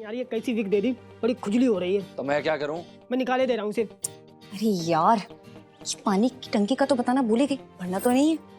यार ये कैसी विक दे दी, बड़ी खुजली हो रही है। तो मैं क्या करूं? मैं निकाले दे रहा हूँ उसे। अरे यार, ये पानी की टंकी का तो बताना भूल ही गई, भरना तो नहीं है।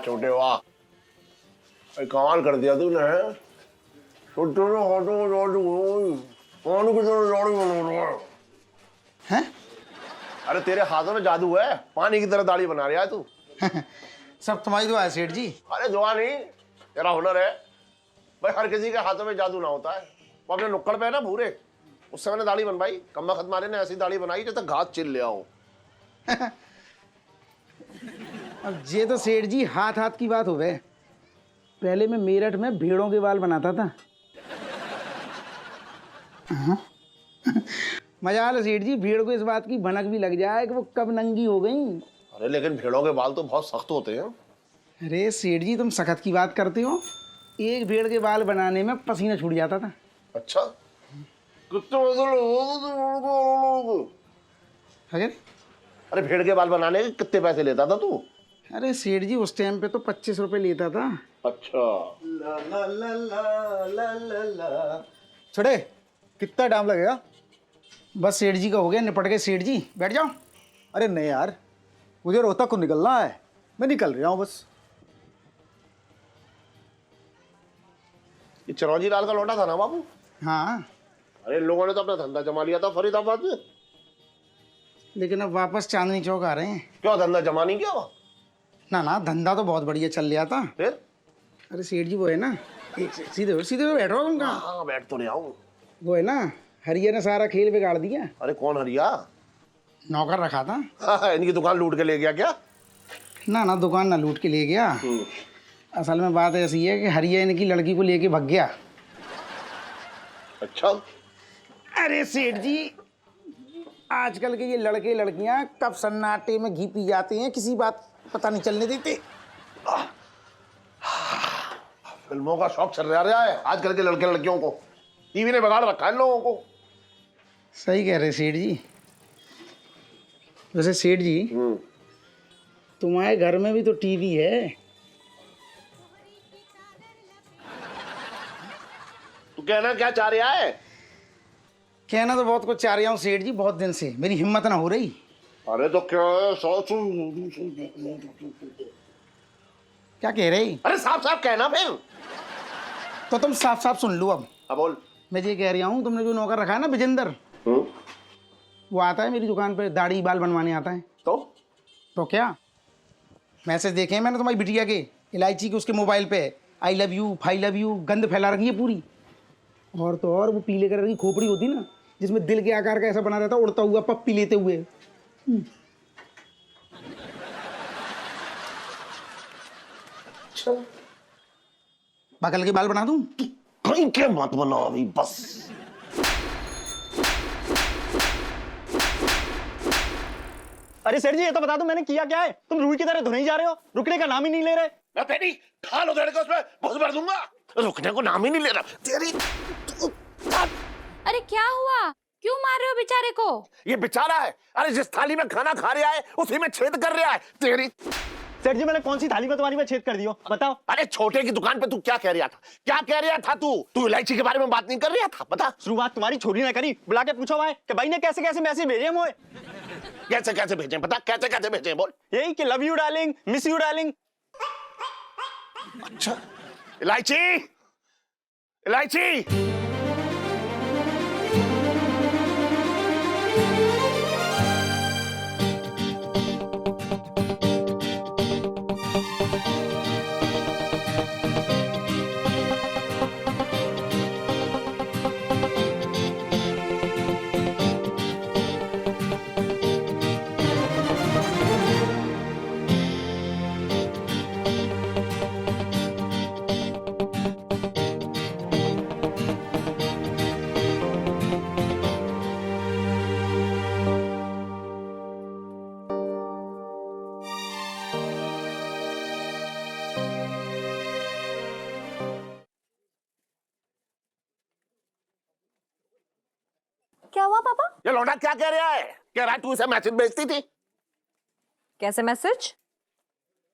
छोटे वाह, कमाल कर दिया तूने। छोटे ने हाथों में पानी की तरह दाढ़ी बना रहा हैं? अरे तेरे हाथों में जादू है, पानी की तरह दाढ़ी बना रहा है तू। सब तुम्हारी दुआ है सेठ जी। अरे दुआ नहीं, तेरा हुनर है भाई। हर किसी के हाथों में जादू ना होता है। वो अपने नुक्कड़ पे है ना भूरे, उससे मैंने दाढ़ी बनवाई। कम्मा खतमारे ने ऐसी दाढ़ी बनाई जैसे घास चिल ले आओ। अब ये तो सेठ जी हाथ हाथ की बात हो गए। पहले मैं मेरठ में भेड़ों के बाल बनाता था। मजाल सेठ जी, भेड़ को इस बात की भनक भी लग जाए कि वो कब नंगी हो गई। अरे लेकिन भेड़ों के बाल तो बहुत सख्त होते हैं। अरे सेठ जी, तुम सख्त की बात करते हो। एक भेड़ के बाल बनाने में पसीना छूट जाता था। अच्छा, कितने अगर अरे भेड़ के बाल बनाने के कितने पैसे लेता था तू? अरे सेठ जी, उस टाइम पे तो 25 रुपए लेता था। अच्छा। ला ला ला ला ला ला ला। छोड़े, कितना टाइम लगेगा? बस सेठ जी का हो गया, निपट गए सेठ जी, बैठ जाओ। अरे नहीं यार, मुझे रोहतक को निकलना है, मैं निकल रहा हूँ बस। ये चिरौंजी लाल का लौटा था ना बाबू? हाँ, अरे इन लोगों ने तो अपना धंधा जमा लिया था फरीदाबाद में। लेकिन अब वापस चांदनी चौक आ रहे हैं। क्यों धंधा जमा नहीं किया? ना ना, धंधा तो बहुत बढ़िया चल रहा था। फिर? अरे सेठ जी, वो है ना, एक सीधे सीधे बैठो तुम। कहाँ? हाँ बैठ तो रहा हूँ। वो है ना, हरिया ने सारा खेल बिगाड़ दिया। अरे कौन हरिया? नौकर रखा था। हाँ, इनकी दुकान लूट के ले गया क्या? ना ना, दुकान ना लूट के ले गया। असल में बात ऐसी है कि हरिया इनकी लड़की को लेके भाग गया। अच्छा। अरे सेठ जी, आजकल के ये लड़के लड़कियां कब सन्नाटे में घी पी जाते हैं, किसी बात पता नहीं चलने देते। फिल्मों का शौक चल रहा है आजकल के लड़के लड़कियों को। टीवी ने बिगाड़ रखा है इन लोगों को। सही कह रहे सेठ जी। वैसे सेठ जी, तुम्हारे घर में भी तो टीवी है। तू कहना क्या चाह रहा है? कहना तो बहुत कुछ चाह रहा हूँ सेठ जी, बहुत दिन से मेरी हिम्मत ना हो रही। अरे तो क्या है? क्या कह रहे? अरे साफ साफ कहना फिर। तो तुम साफ साफ सुन लो अब। अब बोल। मैं ये कह रहा हूँ, तुमने जो नौकर रखा है ना विजेंद्र, वो आता है मेरी दुकान पे, दाढ़ी बाल बनवाने आता है। तो क्या मैसेज देखे हैं मैंने तुम्हारी बिटिया के, इलायची के, उसके मोबाइल पे आई लव यू, फाई लव यू, गंद फैला रखी है पूरी। और तो और वो पीले कलर की खोपड़ी होती ना, जिसमें दिल के आकार का ऐसा बना रहता, उड़ता हुआ पप्पी लेते हुए। अच्छा, बगल के बाल बना दूं? कहीं के मत बनाओ अभी बस। अरे सर जी, ये तो बता दो मैंने किया क्या है? तुम रूही की तरह धुने ही जा रहे हो, रुकने का नाम ही नहीं ले रहे। मैं तेरी ठाल उधेड़ के उसमें घुस भर दूंगा। रुकने को नाम ही नहीं ले रहा तेरी। अरे क्या हुआ? क्यों मार रहे हो बेचारे को? ये बेचारा है, अरे जिस थाली में खाना खा रहा है उसी में छेद कर रहा है तेरी। सर जी, मैंने कौन सी थाली में तुम्हारी में छेद कर दियो, बताओ। अरे छोटे की दुकान पे तू क्या कह रहा था? क्या कह रहा था तू इलायची के बारे में बात नहीं कर रहा था? बता। शुरुआत तुम्हारी छोरी ने करी, बुला के पूछो भाई कि भाई ने कैसे कैसे मैसेज भेजे मोए। कैसे कैसे भेजे? बता कैसे कैसे भेजे, बोल। यही कि love you darling, miss you darling. अच्छा, इलायची इलायची। पापा? ये लौंडा क्या कह रहा है? कह रहा है तू इसे मैसेज भेजती थी। कैसे message?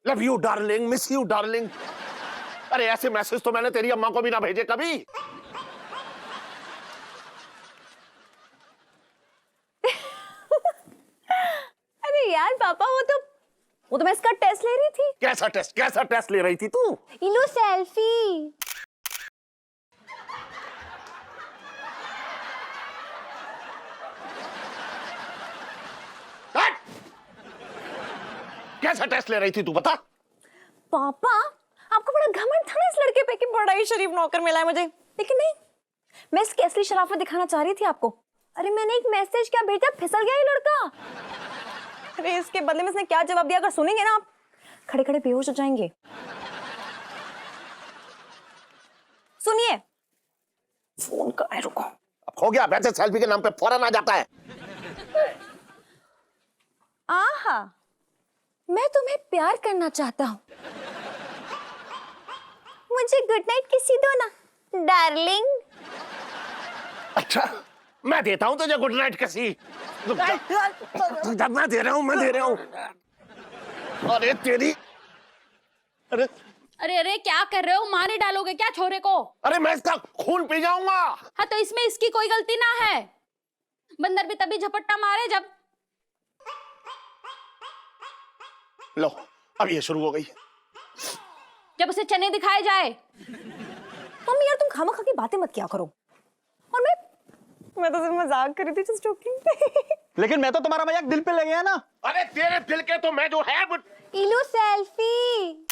Love you darling, miss you darling. अरे ऐसे मैसेज तो मैंने तेरी अम्मा को भी ना भेजे कभी। अरे यार पापा, वो तो मैं इसका टेस्ट ले रही थी। कैसा टेस्ट ले रही थी तू? इलो सेल्फी। हट! कैसा टेस्ट ले रही थी तू बता? पापा, आपको बड़ा घमंड था ना इस लड़के पे कि बड़ा ही शरीफ नौकर मिला है मुझे, लेकिन नहीं, मैं इसकी असली शराफत दिखाना चाह रही थी आपको। अरे मैंने एक मैसेज क्या भेजा, फिसल गया ये लड़का। अरे इसके बदले में इसने क्या जवाब दिया, अगर सुनेंगे ना आप खड़े खड़े बेहोश हो जाएंगे। सुनिए। फोन कहाँ है, रुको। अब हो गया, वैसे सेल्फी के नाम पे फौरन आ जाता है। आहा, मैं तुम्हें प्यार करना चाहता हूँ, मुझे गुड नाइट किसी दो ना डार्लिंग। अच्छा, मैं देता हूं तुझे गुड नाइट किसी। मैं दे रहा हूं। अरे तेरी, अरे अरे क्या कर रहे हो? मारे डालोगे क्या छोरे को? अरे मैं इसका खून पी जाऊंगा। हाँ तो इसमें इसकी कोई गलती ना है। बंदर भी तभी झपट्टा मारे जब। लो, अब ये शुरू हो गई। जब उसे चने दिखाए जाए। मम्मी यार तुम खामा खा की बातें मत किया करो। और मैं तो सिर्फ मजाक कर रही थी, जस्ट जोकिंग। लेकिन मैं तो तुम्हारा मजाक दिल पे ले गया ना। अरे तेरे दिल के तो मैं जो है इलो सेल्फी।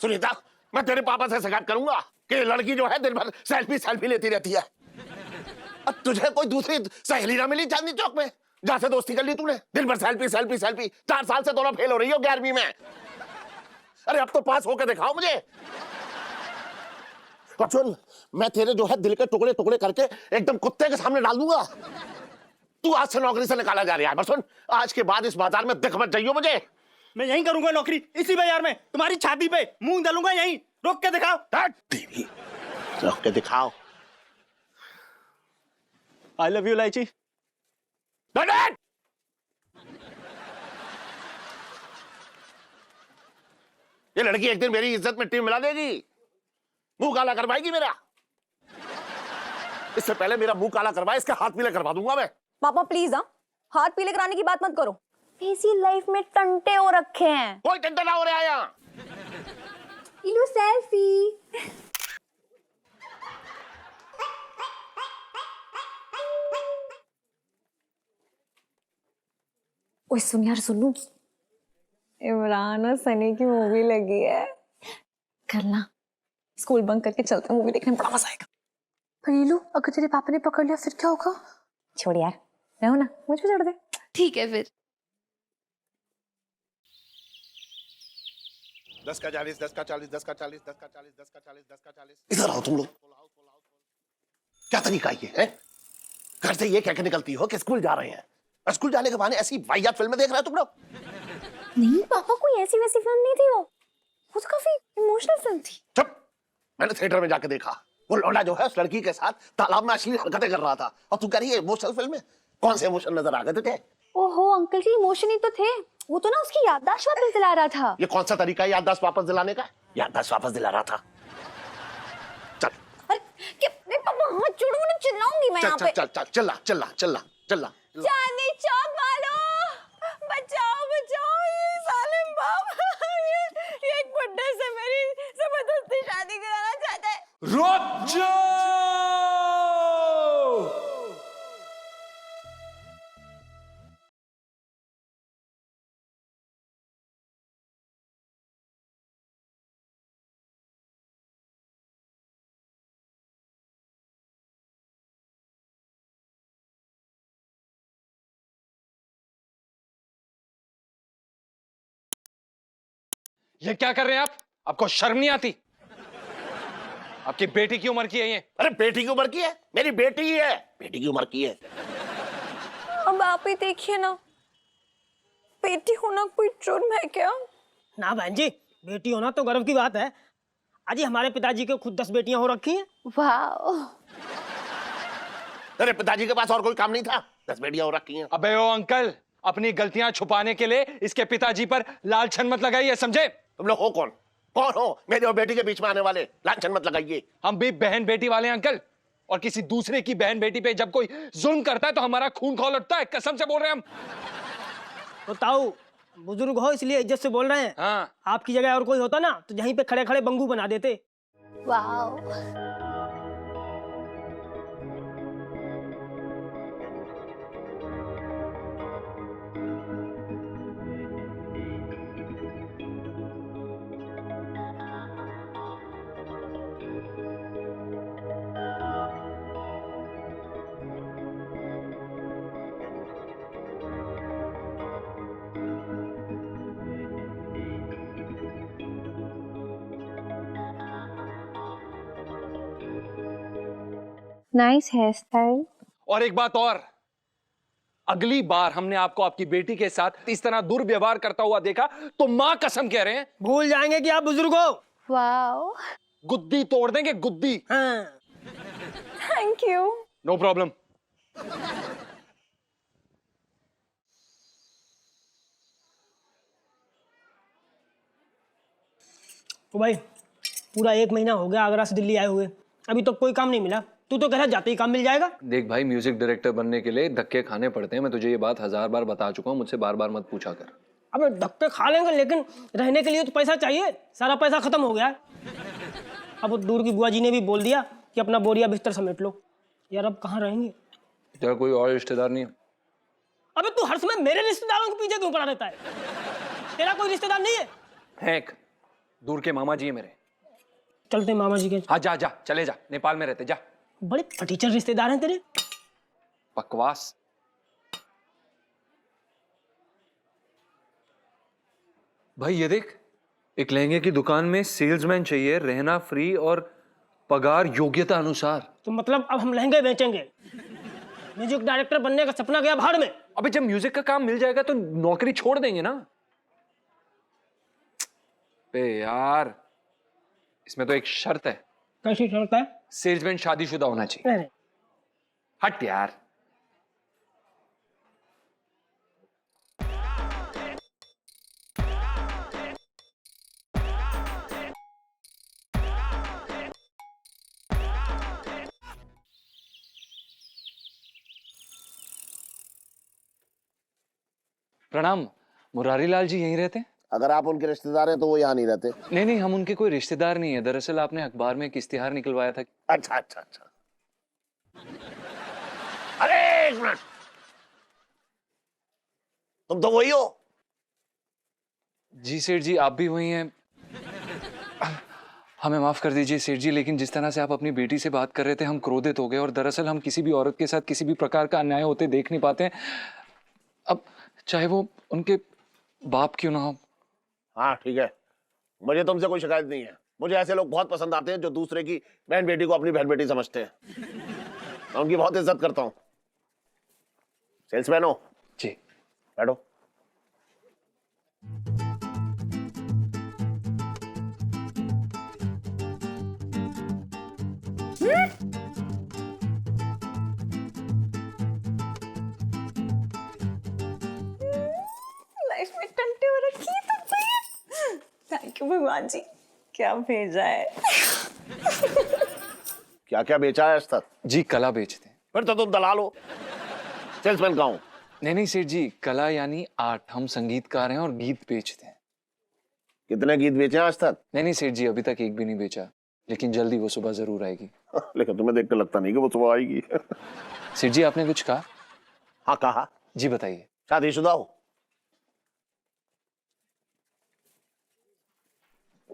सुनीता, मैं तेरे पापा से शिकायत करूंगा कि ये लड़की जो है दिन भर सेल्फी लेती रहती है। अब तुझे कोई दूसरी सहेली ना मिली चांदनी चौक में जहां से दोस्ती कर ली तूने? दिन भर सेल्फी। 4 साल से दोनों फेल हो रही हो 11वीं में। अरे अब तो पास होकर दिखाओ मुझे। और सुन, मैं तेरे जो है दिल के टुकड़े टुकड़े करके एकदम कुत्ते के सामने डाल दूंगा। तू आज से नौकरी से निकाला जा रहा है। बस सुन, आज के बाद इस बाजार में दिख मत जाइयो मुझे। मैं यहीं करूंगा नौकरी, इसी बाजार में, तुम्हारी छाती पे मुंह डालूंगा यहीं। रोक के दिखाओ। रोक के दिखाओ। आई लव यू इलायची। ये लड़की एक दिन मेरी इज्जत मिट्टी में मिला देगी, मुंह काला करवाएगी मेरा। इससे पहले मेरा मुंह काला करवाए, इसका हाथ पीले करवा दूंगा मैं। पापा प्लीज, हाँ हाथ पीले कराने की बात मत करो। इसी लाइफ में टंटे हो रखे हैं। कोई टंटा ना हो रहा है यहाँ। इलो सेल्फी। ओए सुन यार, सुनू, इमरान और सनी की मूवी लगी है, कल ना स्कूल बंक करके चलते हैं, मूवी देखने में बड़ा मजा आएगा। पर इलू, अगर तेरे पापा ने पकड़ लिया फिर क्या होगा? छोड़ यार, मैं हूं ना, मुझ पे छोड़ दे। ठीक है फिर। 10 का 40, 10 का 40, 10 का 40, 10 का 40, 10 का 40, 10 का 40। इधर आओ तुम लोग। क्या तरीका ये है? घर से ये कह के निकलती हो कि स्कूल जा रहे हैं, स्कूल जाने के बहाने ऐसी वाहियात फिल्में देख रहे हो तुम लोग? नहीं पापा, कोई ऐसी वैसी फिल्म नहीं थी वो तो काफी इमोशनल फिल्म थी। चुप, मैंने थिएटर में जाके देखा। वो लौंडा जो है उस लड़की के साथ तालाब में अश्लील हरकतें कर रहा था, और तू कह रही है इमोशनल फिल्म में? कौन से इमोशन नजर आ गए तुझे? ओहो अंकल जी, इमोशन ही तो थे, वो तो ना उसकी याददाश्त वापस दिला रहा था। ये कौन सा तरीका है याददाश्त वापस दिलाने का? याददाश्त वापस दिला रहा था। चल अरे पापा हाथ छोड़ो, मैं चिल्लाऊंगी मैं यहाँ पे। चल चिल्ला। चांदनी चौक वालों, बचाओ बचाओ, ये सालिम बाप ये एक बुड्ढे से मेरी जबरदस्ती शादी कराना चाहता है। रुक जाओ। ये क्या कर रहे हैं आप? आपको शर्म नहीं आती? आपकी बेटी की उम्र की है ये। अरे बेटी की उम्र की है? मेरी बेटी ही है, बेटी की उम्र की है। अब आप ही देखिए ना, बेटी होना कोई जुर्म है क्या? ना बहन जी, बेटी होना तो गर्व की बात है। अजी हमारे पिताजी के खुद 10 बेटियां हो रखी हैं। वाह। तेरे पिताजी के पास और कोई काम नहीं था? 10 बेटियां हो रखी हैं। अबे ओ अंकल, अपनी गलतियां छुपाने के लिए इसके पिताजी पर लालछन मत लगाइए, समझे? तुम लोग हो कौन? कौन हो मेरी और बेटी के बीच में आने वाले? लांछन मत लगाइए। हम भी बहन बेटी वाले हैं अंकल, और किसी दूसरे की बहन बेटी पे जब कोई जुल्म करता है तो हमारा खून खौल उठता है। कसम से बोल रहे हैं हम। तो ताऊ बुजुर्ग हो इसलिए इज्जत से बोल रहे हैं। हाँ। आपकी जगह और कोई होता ना तो यहीं पे खड़े खड़े बंगू बना देते। वाह। Nice hairstyle. और एक बात और, अगली बार हमने आपको आपकी बेटी के साथ इस तरह दुर्व्यवहार करता हुआ देखा तो मां कसम कह रहे हैं भूल जाएंगे कि आप बुजुर्ग हो। वाह। गुद्दी तोड़ देंगे, गुद्दी। हाँ। Thank you. No problem. तो भाई पूरा 1 महीना हो गया आगरा से दिल्ली आए हुए, अभी तो कोई काम नहीं मिला। तू तो कह रहा जाते ही काम मिल जाएगा। देख भाई, म्यूजिक डायरेक्टर बनने के लिए धक्के खाने पड़ते हैं। मैं तुझे ये बात 1000 बार बता चुका हूँ, मुझसे बार बार मत पूछा कर। अबे धक्के खा लेंगे लेकिन रहने के लिए तो पैसा चाहिए। सारा पैसा खत्म हो गया। अब वो दूर की बुआ जी ने भी बोल दिया कि अपना बोरिया बिस्तर समेट लो। यार अब कहाँ रहेंगे? तेरा कोई और रिश्तेदार नहीं है? अबे तू हर समय मेरे रिश्तेदारों के पीछे क्यों पड़ा रहता है? तेरा कोई रिश्तेदार नहीं है? है एक, दूर के मामा जी है मेरे। चलते मामा जी के। हाँ जा जा, चले जा, नेपाल में रहते, जा। बड़े फटीचर रिश्तेदार हैं तेरे। बकवास। भाई ये देख, एक लहंगे की दुकान में सेल्समैन चाहिए, रहना फ्री और पगार योग्यता अनुसार। तो मतलब अब हम लहंगे बेचेंगे? म्यूजिक डायरेक्टर बनने का सपना गया भाड़ में। अबे जब म्यूजिक का काम मिल जाएगा तो नौकरी छोड़ देंगे ना। बे यार, इसमें तो एक शर्त है। कैसी शर्त है? सेल्समैन शादीशुदा होना चाहिए। नहीं। हट यार। प्रणाम, मुरारी लाल जी यहीं रहते हैं? अगर आप उनके रिश्तेदार हैं तो वो यहाँ नहीं रहते। नहीं नहीं, हम उनके कोई रिश्तेदार नहीं है। दरअसल आपने अखबार में एक इश्तिहार निकलवाया था। अच्छा अच्छा अच्छा। अरे एक मिनट, तुम तो वही हो? जी सेठ जी, आप भी वही हैं। हमें माफ कर दीजिए सेठ जी, लेकिन जिस तरह से आप अपनी बेटी से बात कर रहे थे हम क्रोधित हो गए, और दरअसल हम किसी भी औरत के साथ किसी भी प्रकार का अन्याय होते देख नहीं पाते हैं, अब चाहे वो उनके बाप क्यों ना हो। हाँ ठीक है, मुझे तुमसे कोई शिकायत नहीं है। मुझे ऐसे लोग बहुत पसंद आते हैं जो दूसरे की बहन बेटी को अपनी बहन बेटी समझते हैं। मैं उनकी बहुत इज्जत करता हूँ। सेल्समैन हो? जी। बैठो। लाइफ में टंटे हो रखी है तो थैंक यू भगवान जी, क्या भेजा है। क्या क्या बेचा है आज तक? जी कला बेचते हैं। फिर तो तुम दलाल हो। सेल्समैन कहाँ हो? नहीं नहीं सेठ जी, कला यानी आर्ट। हम संगीतकार हैं और गीत बेचते हैं। कितने गीत बेचे हैं आज तक? नहीं नहीं सेठ जी, अभी तक एक भी नहीं बेचा, लेकिन जल्दी वो सुबह जरूर आएगी। लेकिन तुम्हें देखकर लगता नहीं कि वो सुबह आएगी। सेठ जी आपने कुछ कहा? हाँ कहा। जी बताइए। शादीशुदा हो?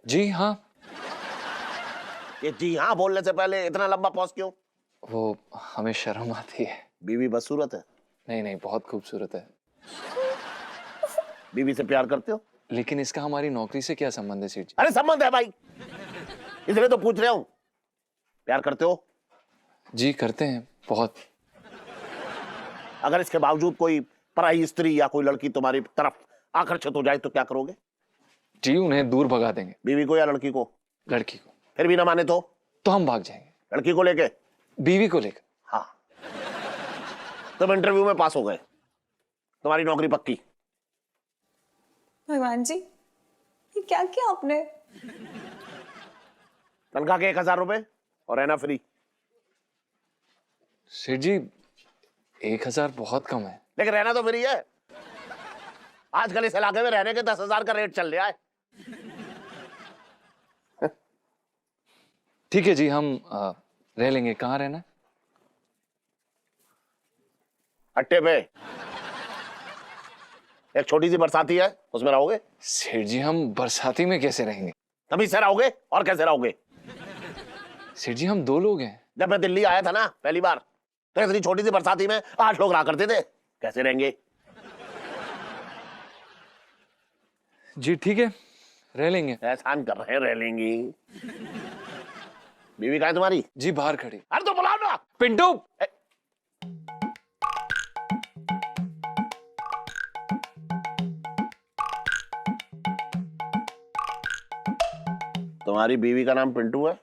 जी हाँ। ये जी हाँ बोलने से पहले इतना लंबा पॉज क्यों? वो हमें शर्म आती है। बीवी बदसूरत है? नहीं नहीं, बहुत खूबसूरत है। बीवी से प्यार करते हो? लेकिन इसका हमारी नौकरी से क्या संबंध है सेठ जी? अरे संबंध है भाई, इसलिए तो पूछ रहा हूं। प्यार करते हो? जी करते हैं, बहुत। अगर इसके बावजूद कोई पराई स्त्री या कोई लड़की तुम्हारी तरफ आखिर छत हो जाए तो क्या करोगे? जी उन्हें दूर भगा देंगे। बीवी को या लड़की को? लड़की को। फिर भी ना माने तो हम भाग जाएंगे। लड़की को लेके? बीवी को लेकर। हाँ, तुम इंटरव्यू में पास हो गए, तुम्हारी नौकरी पक्की। भगवान जी, ये क्या किया आपने? तनख्वाह के 1000 रुपए और रहना फ्री। सेठ जी 1000 बहुत कम है। लेकिन रहना तो फ्री है। आजकल इस इलाके में रहने के 10,000 का रेट चल रहा है। ठीक है जी, हम रह लेंगे। कहाँ रहना है? अट्टे पे एक छोटी सी बरसाती है, उसमें रहोगे। सेठ जी हम बरसाती में कैसे रहेंगे? तभी से रहोगे, और कैसे रहोगे? सेठ जी हम 2 लोग हैं। जब मैं दिल्ली आया था ना पहली बार, तो इतनी छोटी सी बरसाती में 8 लोग रहा करते थे। कैसे रहेंगे? जी ठीक है, रह लेंगे। एहसान कर रहे हैं, रह लेंगी। बीवी कहाँ है तुम्हारी? जी बाहर खड़ी। अरे तो बुलाओ ना। पिंटू। तुम्हारी बीवी का नाम पिंटू है?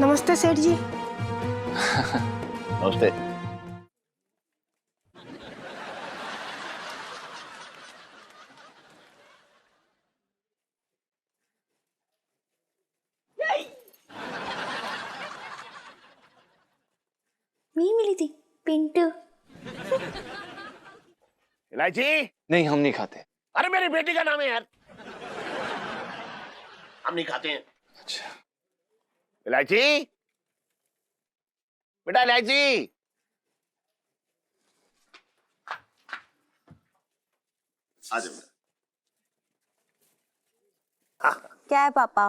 नमस्ते सेठ जी। नमस्ते। नहीं मिली थी पिंटू। इलायची? नहीं हम नहीं खाते। अरे मेरी बेटी का नाम है यार, हम नहीं खाते हैं। अच्छा। इलायची, बेटा इलायची। आ जाओ। क्या है पापा?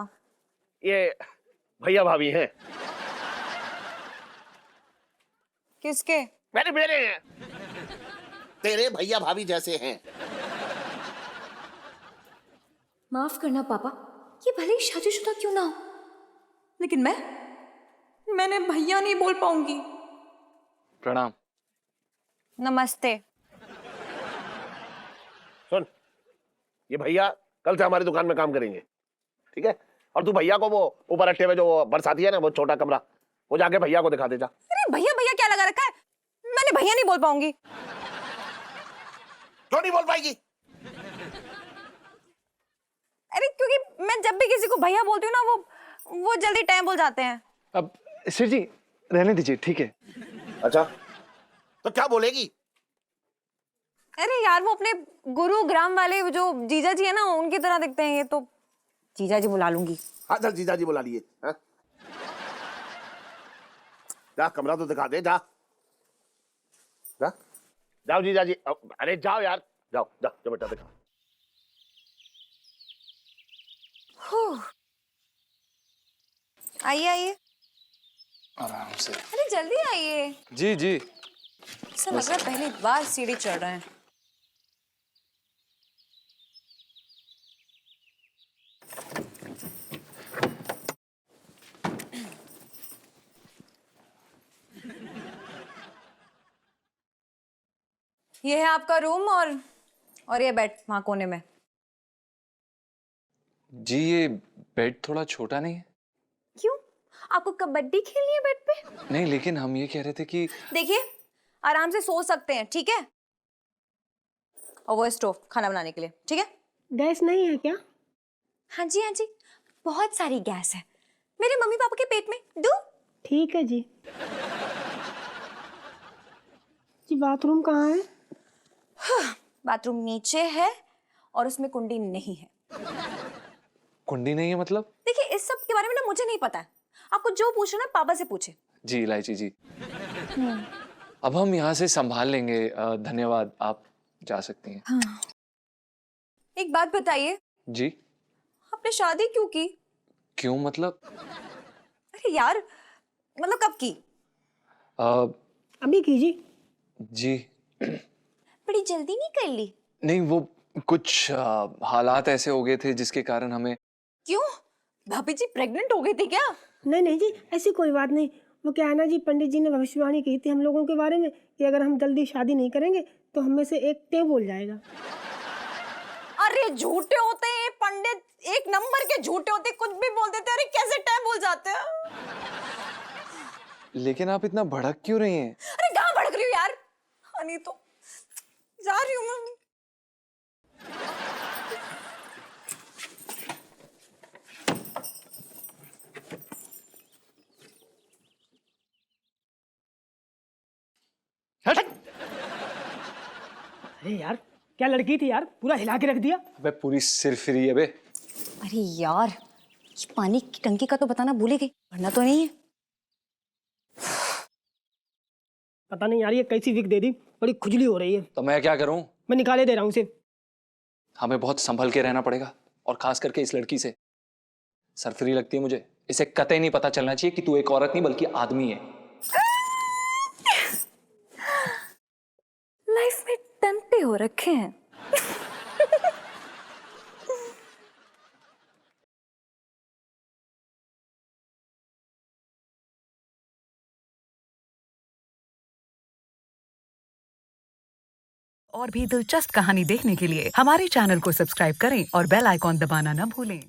ये भैया भाभी हैं। किसके? मेरे हैं। तेरे भैया भाभी जैसे हैं। माफ करना पापा, ये भले ही शादीशुदा क्यों ना हो, लेकिन मैंने भैया नहीं बोल पाऊंगी। प्रणाम। नमस्ते। सुन, ये भैया कल से हमारी दुकान में काम करेंगे, ठीक है? और तू भैया को वो ऊपर अट्टे में जो बरसाती है ना, वो छोटा कमरा, वो जाके भैया को दिखा दे जा। अरे भैया भैया क्या लगा रखा है? मैंने भैया नहीं बोल पाऊंगी। क्यों नहीं बोल पाएगी? अरे क्योंकि मैं जब भी किसी को भैया बोलती हूँ ना, वो जल्दी टाइम बोल जाते हैं। अब सेठ जी रहने दीजिए, ठीक है? अच्छा, तो क्या बोलेगी? अरे यार, वो अपने गुरु ग्राम वाले जो जीजा जी है ना, उनकी तरह दिखते हैं ये तो। जीजा जी बुला लूंगी। हाँ चल, जीजा जी बुला लिए। हाँ? जा कमरा तो दिखा दे, जा जा। जाओ जीजा जी। अरे जाओ यार, जाओ जाओ, जो बेटा दिखा। आइए आइए। आराम से। अरे जल्दी आइए। जी जी। ऐसा लग रहा है पहली बार सीढ़ी चढ़ रहे हैं। ये है आपका रूम और ये बेड वहां कोने में। जी ये बेड थोड़ा छोटा नहीं है? क्यों? आपको कबड्डी खेलनी है बेड पे? नहीं, लेकिन हम ये कह रहे थे कि देखिए, आराम से सो सकते हैं, ठीक है? और वो स्टोव खाना बनाने के लिए, ठीक है? गैस नहीं है क्या? हाँ जी हाँ जी, बहुत सारी गैस है मेरे मम्मी पापा के पेट में। दो। ठीक है जी। जी बाथरूम कहाँ है? बाथरूम नीचे है और उसमें कुंडी नहीं है। कुंडी नहीं है मतलब? देखिए, इस सब के बारे में ना मुझे नहीं पता है। आपको जो पूछो ना पापा से पूछे। जी इलायची जी, अब हम यहाँ से संभाल लेंगे। धन्यवाद, आप जा सकती हैं। हाँ। एक बात बताइए जी। आपने शादी क्यों की? क्यों मतलब? अरे यार, मतलब कब की? अभी कीजिए। जी बड़ी जल्दी नहीं कर ली? नहीं, वो कुछ हालात ऐसे हो गए थे जिसके कारण हमें। क्यों? भाभी जी प्रेग्नेंट हो गई थी क्या? नहीं नहीं जी, ऐसी कोई बात नहीं। वो क्या है ना जी, पंडित जी ने भविष्यवाणी की थी हम लोगों के बारे में कि अगर हम जल्दी शादी नहीं करेंगे तो हम में से एक टे बोल जाएगा। अरे झूठे होते हैं पंडित, एक नंबर के झूठे होते, कुछ भी बोल देते। अरे कैसे टाइम बोल जाते हैं। लेकिन आप इतना भड़क क्यों रही हैं? अरे कहाँ भड़क रही हूँ यार, नहीं तो जा रही हूँ मैं। अरे यार क्या लड़की थी यार, पूरा हिला के रख दिया। अबे पूरी सिर फिरी है बे। अरे यार ये पानी की टंकी का तो बताना भूल ही गई, वरना तो नहीं है। पता नहीं यार ये कैसी विक दे दी, बड़ी खुजली हो रही है। तो मैं क्या करूं? मैं निकाले दे रहा हूँ उसे। हमें बहुत संभल के रहना पड़ेगा, और खास करके इस लड़की से। सरफरी लगती है मुझे, इसे कतई नहीं पता चलना चाहिए कि तू एक औरत नहीं बल्कि आदमी है। लाइफ में टंटे हो रखे हैं। और भी दिलचस्प कहानी देखने के लिए हमारे चैनल को सब्सक्राइब करें और बेल आइकॉन दबाना न भूलें।